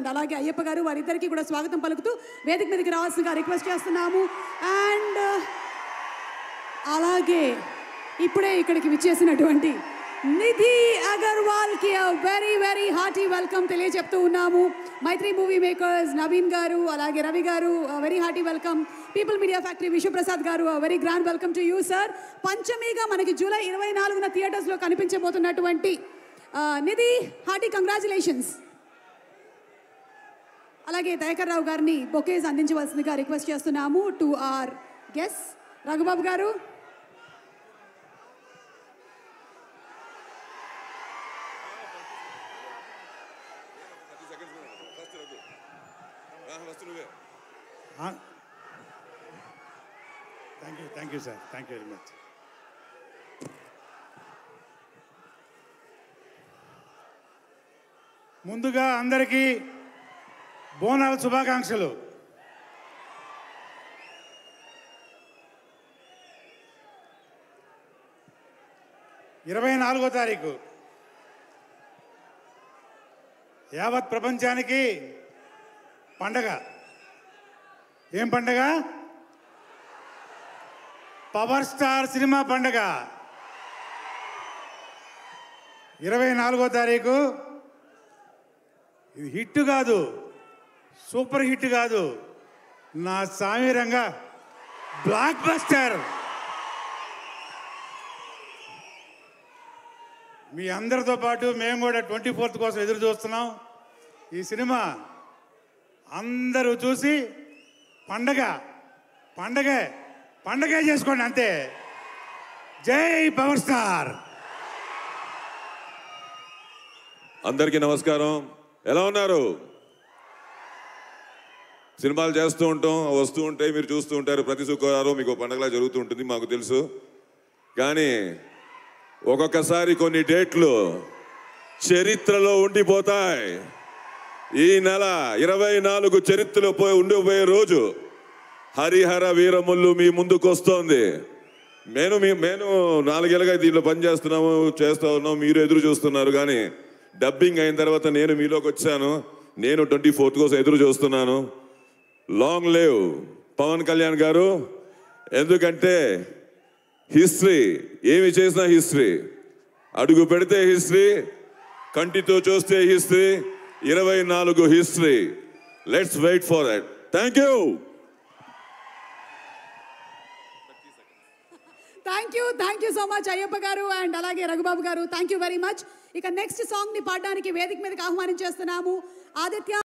And అలాగే అయ్యప్ప గారు వారిద్దరికీ కూడా స్వాగతం పలుకుతూ వేదిక మీదకి రావాల్సిందిగా రిక్వెస్ట్ చేస్తున్నాము. అండ్ అలాగే ఇప్పుడే ఇక్కడికి విచ్చేసినటువంటి నిధి అగర్వాల్కి వెరీ వెరీ హార్టీ వెల్కమ్ తెలియజెప్తూ ఉన్నాము. మైత్రి మూవీ మేకర్స్ నవీన్ గారు అలాగే రవి గారు very hearty welcome. People media factory Vishwaprasad గారు very grand welcome to you sir. పంచమిగా మనకి జూలై 24న థియేటర్స్లో కనిపించబోతున్నటువంటి నిధి హార్టీ కంగ్రాచులేషన్స్. అలాగే దయాకర్ రావు గారిని బొకేస్ అందించవలసిందిగా రిక్వెస్ట్ చేస్తున్నాము to are guest. Raghubabu garu thank you sir, thank you very much. ముందుగా అందరికీ బోనాల శుభాకాంక్షలు. ఇరవై 24వ తారీఖు యావత్ ప్రపంచానికి పండగ. ఏం పండగ? పవర్ స్టార్ సినిమా పండగ. 24వ తారీఖు. ఇది హిట్ కాదు, సూపర్ హిట్ కాదు, నా సామీరంగా బ్లాక్ బస్టర్. మీ అందరితో పాటు మేము కూడా 24th కోసం ఎదురు చూస్తున్నాం. ఈ సినిమా అందరూ చూసి పండగే చేసుకోండి అంతే. జై పవర్ స్టార్. అందరికీ నమస్కారం. ఎలా ఉన్నారు? సినిమాలు చేస్తూ ఉంటాం, వస్తూ ఉంటాయి, మీరు చూస్తూ ఉంటారు. ప్రతి శుక్రవారం మీకు పండగలా జరుగుతూ ఉంటుంది, మాకు తెలుసు. కానీ ఒక్కొక్కసారి కొన్ని డేట్లు చరిత్రలో ఉండిపోతాయి. ఈ నెల 24 చరిత్రలో ఉండిపోయే రోజు హరిహర వీరములు మీ ముందుకు వస్తోంది. మేము 4 ఏళ్ళుగా దీంట్లో పనిచేస్తున్నాము, చేస్తూ ఉన్నాము, మీరు ఎదురు చూస్తున్నారు. కానీ డబ్బింగ్ అయిన తర్వాత నేను మీలోకి వచ్చాను. నేను 24th కోసం ఎదురు చూస్తున్నాను. లాంగ్ లివ్ పవన్ కళ్యాణ్ గారు. ఎందుకంటే హిస్టరీ, ఏమి చేసినా హిస్టరీ, అడుగు పెడితే హిస్టరీ, కంటితో చూస్తే history, 24 history. Let's wait for that. Thank you. Thank you so much Ayyappa garu and అలాగే Raghubabu garu. Thank you very much. ఇక నెక్స్ట్ సాంగ్ ని పాడడానికి వేదిక మీదకి ఆహ్వానించేస్తున్నాము ఆదిత్య.